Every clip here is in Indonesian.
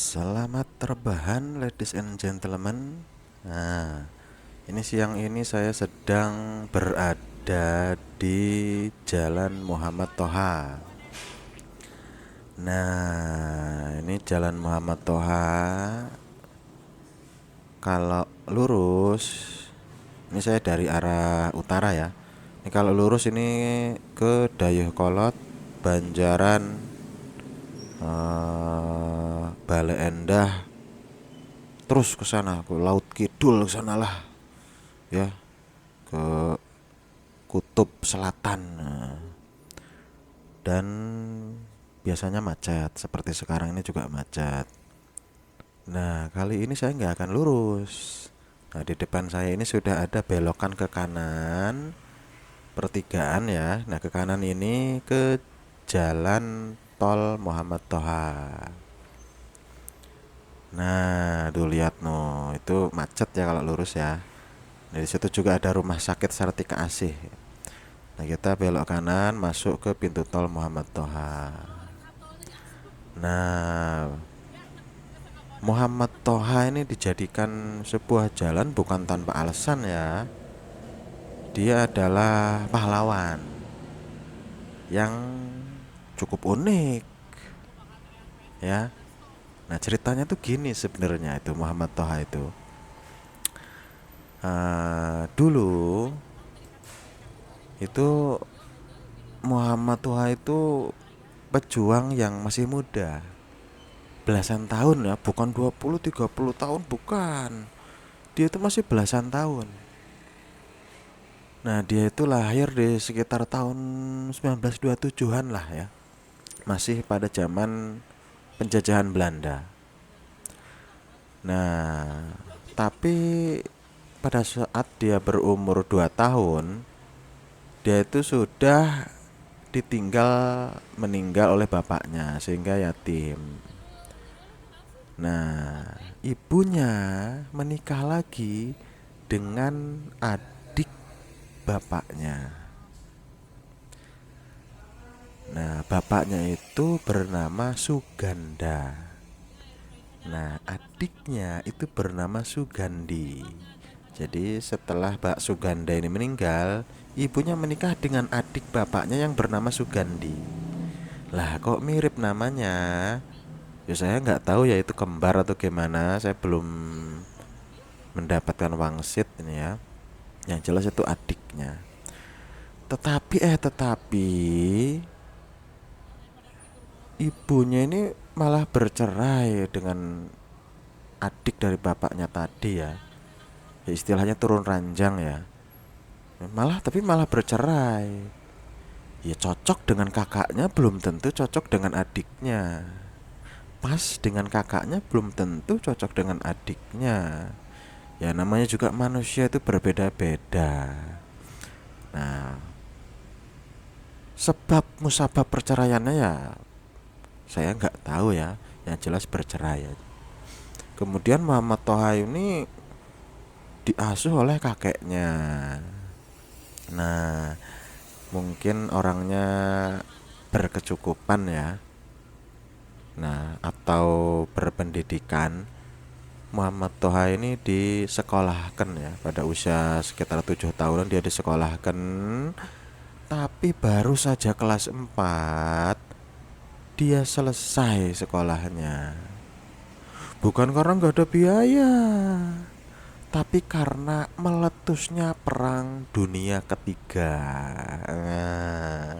Selamat rebahan, ladies and gentlemen. Nah, ini siang ini saya sedang berada di Jalan Muhammad Toha. Nah, ini Jalan Muhammad Toha. Kalau lurus, ini saya dari arah utara ya. Ini kalau lurus ini ke Dayeuhkolot, Banjaran, Bale Endah, terus ke sana ke Laut Kidul ke sana lah ya, ke Kutub Selatan. Dan biasanya macet, seperti sekarang ini juga macet. Nah, kali ini saya nggak akan lurus. Nah, di depan saya ini sudah ada belokan ke kanan, pertigaan ya. Nah, ke kanan ini ke Jalan Tol Muhammad Toha. Nah, tuh lihat no, itu macet ya kalau lurus ya. Nah, di situ juga ada Rumah Sakit Sartika Asih. Nah, kita belok kanan masuk ke pintu tol Muhammad Toha. Nah, Muhammad Toha ini dijadikan sebuah jalan bukan tanpa alasan ya. Dia adalah pahlawan yang cukup unik ya. Nah, ceritanya tuh gini sebenarnya itu Muhammad Toha itu. Dulu itu Muhammad Toha itu pejuang yang masih muda. Belasan tahun ya, bukan 20 30 tahun, bukan. Dia itu masih belasan tahun. Nah, dia itu lahir di sekitar tahun 1927-an lah ya. Masih pada zaman penjajahan Belanda. Nah, tapi pada saat dia berumur 2 tahun, dia itu sudah meninggal oleh bapaknya sehingga yatim. Nah, ibunya menikah lagi dengan adik bapaknya. Nah, bapaknya itu bernama Suganda. Nah, adiknya itu bernama Sugandi. Jadi setelah Mbak Suganda ini meninggal, ibunya menikah dengan adik bapaknya yang bernama Sugandi. Lah, kok mirip namanya? Ya saya nggak tahu ya itu kembar atau gimana. Saya belum mendapatkan wangsit ini ya. Yang jelas itu adiknya. Tetapi ibunya ini malah bercerai dengan adik dari bapaknya tadi ya. Ya istilahnya turun ranjang ya. Malah bercerai. Ya cocok dengan kakaknya belum tentu cocok dengan adiknya. Pas dengan kakaknya belum tentu cocok dengan adiknya. Ya namanya juga manusia itu berbeda-beda. Nah, sebab musabab perceraiannya ya saya nggak tahu ya. Yang jelas bercerai ya. Kemudian Muhammad Toha ini diasuh oleh kakeknya. Nah, mungkin orangnya berkecukupan ya. Nah, atau berpendidikan. Muhammad Toha ini disekolahkan ya pada usia sekitar 7 tahunan dia disekolahkan, tapi baru saja kelas 4 dia selesai sekolahnya. Bukan karena nggak ada biaya, tapi karena meletusnya Perang Dunia Ketiga. Nah,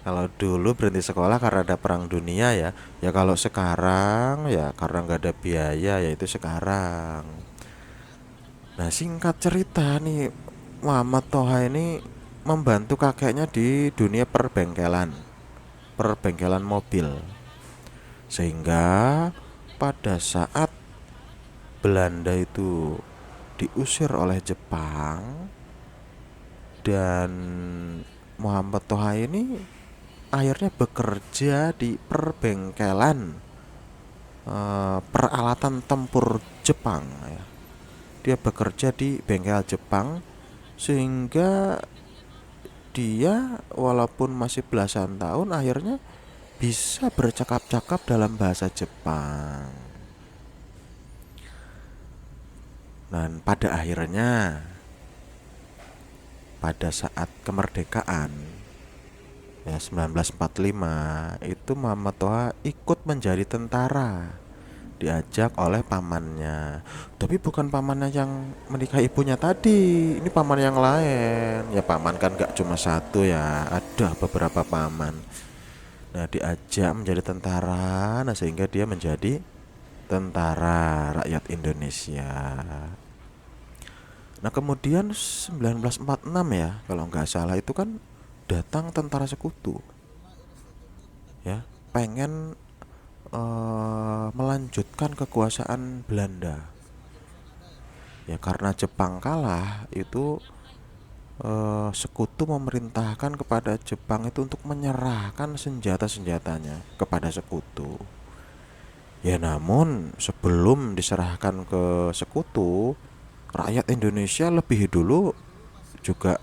kalau dulu berhenti sekolah karena ada Perang Dunia ya, ya kalau sekarang ya karena nggak ada biaya ya itu sekarang. Nah, singkat cerita nih, Muhammad Toha ini membantu kakeknya di dunia perbengkelan mobil. Sehingga pada saat Belanda itu diusir oleh Jepang dan Muhammad Toha ini akhirnya bekerja di peralatan tempur Jepang ya. Dia bekerja di bengkel Jepang sehingga dia walaupun masih belasan tahun akhirnya bisa bercakap-cakap dalam bahasa Jepang. Dan pada akhirnya pada saat kemerdekaan ya 1945 itu Muhammad Toha ikut menjadi tentara, diajak oleh pamannya. Tapi bukan pamannya yang menikah ibunya tadi, ini paman yang lain. Ya paman kan gak cuma satu ya, ada beberapa paman. Nah diajak menjadi tentara, nah sehingga dia menjadi tentara rakyat Indonesia. Nah kemudian 1946 ya kalau nggak salah itu kan datang tentara sekutu ya, pengen melanjutkan kekuasaan Belanda. Ya karena Jepang kalah itu, sekutu memerintahkan kepada Jepang itu untuk menyerahkan senjata-senjatanya kepada sekutu. Ya namun sebelum diserahkan ke sekutu, rakyat Indonesia lebih dulu juga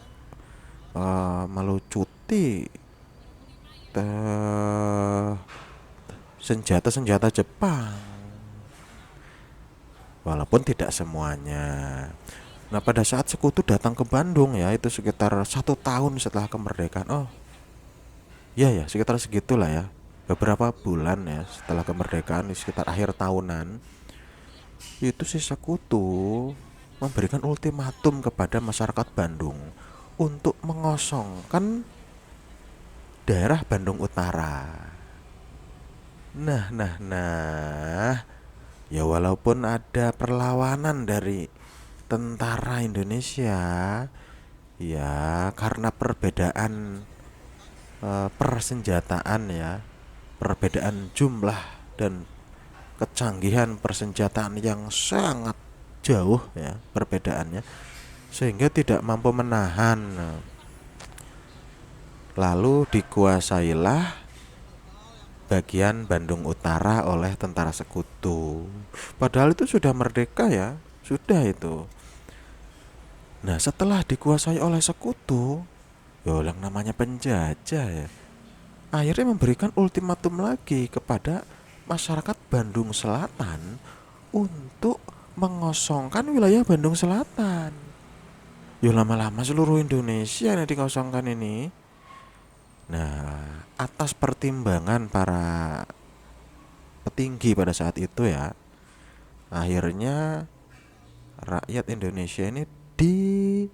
melucuti eh, senjata-senjata Jepang, walaupun tidak semuanya. Nah pada saat sekutu datang ke Bandung ya itu sekitar 1 tahun setelah kemerdekaan. Oh iya ya sekitar segitulah ya, beberapa bulan ya setelah kemerdekaan, di sekitar akhir tahunan itu si sekutu memberikan ultimatum kepada masyarakat Bandung untuk mengosongkan daerah Bandung Utara. Nah, ya walaupun ada perlawanan dari tentara Indonesia, ya karena perbedaan persenjataan ya, perbedaan jumlah dan kecanggihan persenjataan yang sangat jauh ya perbedaannya, sehingga tidak mampu menahan. Lalu dikuasailah bagian Bandung Utara oleh tentara sekutu. Padahal itu sudah merdeka ya, sudah itu. Nah setelah dikuasai oleh sekutu, ya yang namanya penjajah ya, akhirnya memberikan ultimatum lagi kepada masyarakat Bandung Selatan untuk mengosongkan wilayah Bandung Selatan. Ya lama-lama seluruh Indonesia yang dikosongkan ini. Nah, atas pertimbangan para petinggi pada saat itu ya, akhirnya rakyat Indonesia ini diarahkan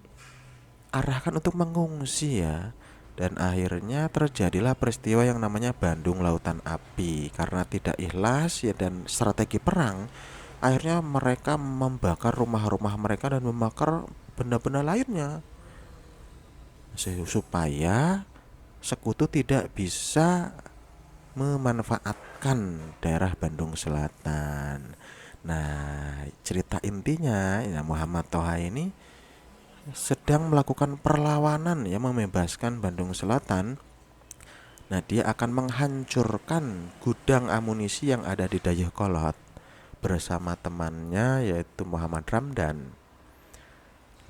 untuk mengungsi ya. Dan akhirnya terjadilah peristiwa yang namanya Bandung Lautan Api. Karena tidak ikhlas ya dan strategi perang, akhirnya mereka membakar rumah-rumah mereka dan membakar benda-benda lainnya supaya sekutu tidak bisa memanfaatkan daerah Bandung Selatan. Nah, cerita intinya ya Muhammad Toha ini sedang melakukan perlawanan ya membebaskan Bandung Selatan. Nah, dia akan menghancurkan gudang amunisi yang ada di Dayakolot bersama temannya yaitu Muhammad Ramdan.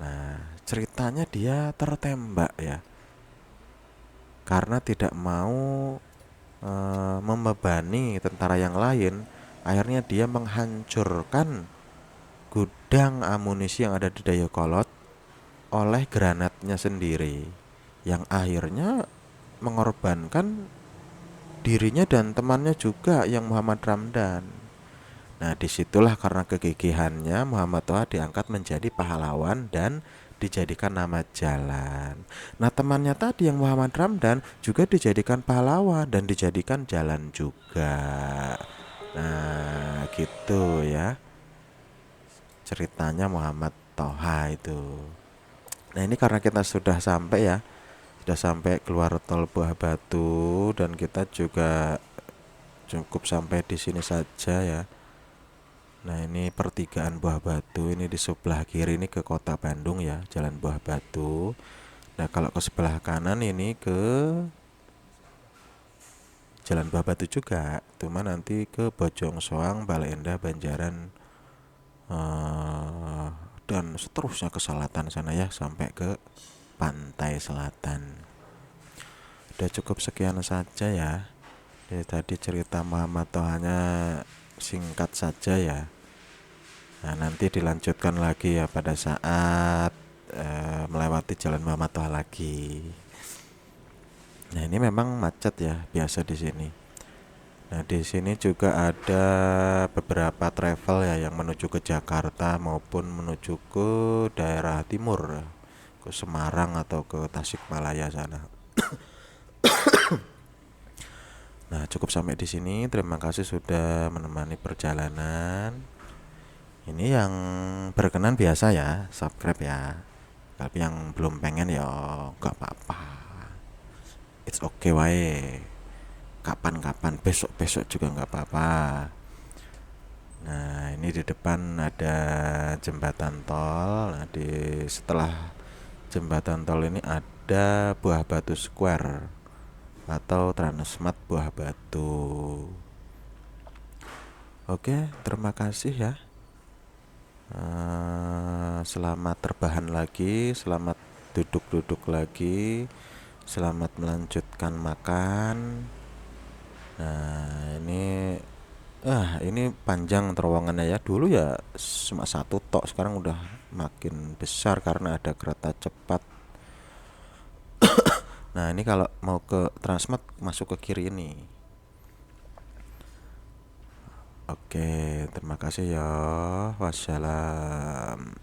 Nah, ceritanya dia tertembak ya karena tidak mau membebani tentara yang lain. Akhirnya dia menghancurkan gudang amunisi yang ada di Dayakolot oleh granatnya sendiri, yang akhirnya mengorbankan dirinya dan temannya juga yang Muhammad Ramdan. Nah disitulah karena kegigihannya Muhammad Toha diangkat menjadi pahlawan dan dijadikan nama jalan. Nah temannya tadi yang Muhammad Ramdan juga dijadikan pahlawan dan dijadikan jalan juga. Nah gitu ya ceritanya Muhammad Toha itu. Nah ini karena kita sudah sampai ya, sudah sampai keluar tol Buah Batu dan kita juga cukup sampai di sini saja ya. Nah ini pertigaan Buah Batu, ini di sebelah kiri ini ke kota Bandung ya, Jalan Buah Batu. Nah kalau ke sebelah kanan ini ke Jalan Buah Batu juga, cuma nanti ke Bojong Soang, Bale Endah, Banjaran, eh, dan seterusnya ke selatan sana ya sampai ke pantai selatan. Udah cukup sekian saja ya. Jadi tadi cerita Muhammad Tohanya singkat saja ya. Nah, nanti dilanjutkan lagi ya pada saat melewati Jalan Muhammad Toha lagi. Nah, ini memang macet ya biasa di sini. Nah, di sini juga ada beberapa travel ya yang menuju ke Jakarta maupun menuju ke daerah timur, ke Semarang atau ke Tasikmalaya sana. Nah, cukup sampai di sini. Terima kasih sudah menemani perjalanan. Ini yang berkenan biasa ya, subscribe ya. Tapi yang belum pengen ya nggak apa-apa. It's okay wae. Kapan-kapan, besok-besok juga nggak apa-apa. Nah, ini di depan ada jembatan tol. Nah, di setelah jembatan tol ini ada Buah Batu Square atau Transmart Buah Batu. Oke, terima kasih ya. Selamat terbahan lagi, selamat duduk-duduk lagi, selamat melanjutkan makan. Nah, ini panjang terowongannya ya. Dulu ya cuma satu tok, sekarang udah makin besar karena ada kereta cepat. Nah, ini kalau mau ke Transmart masuk ke kiri ini. Oke, terima kasih ya. Wassalam.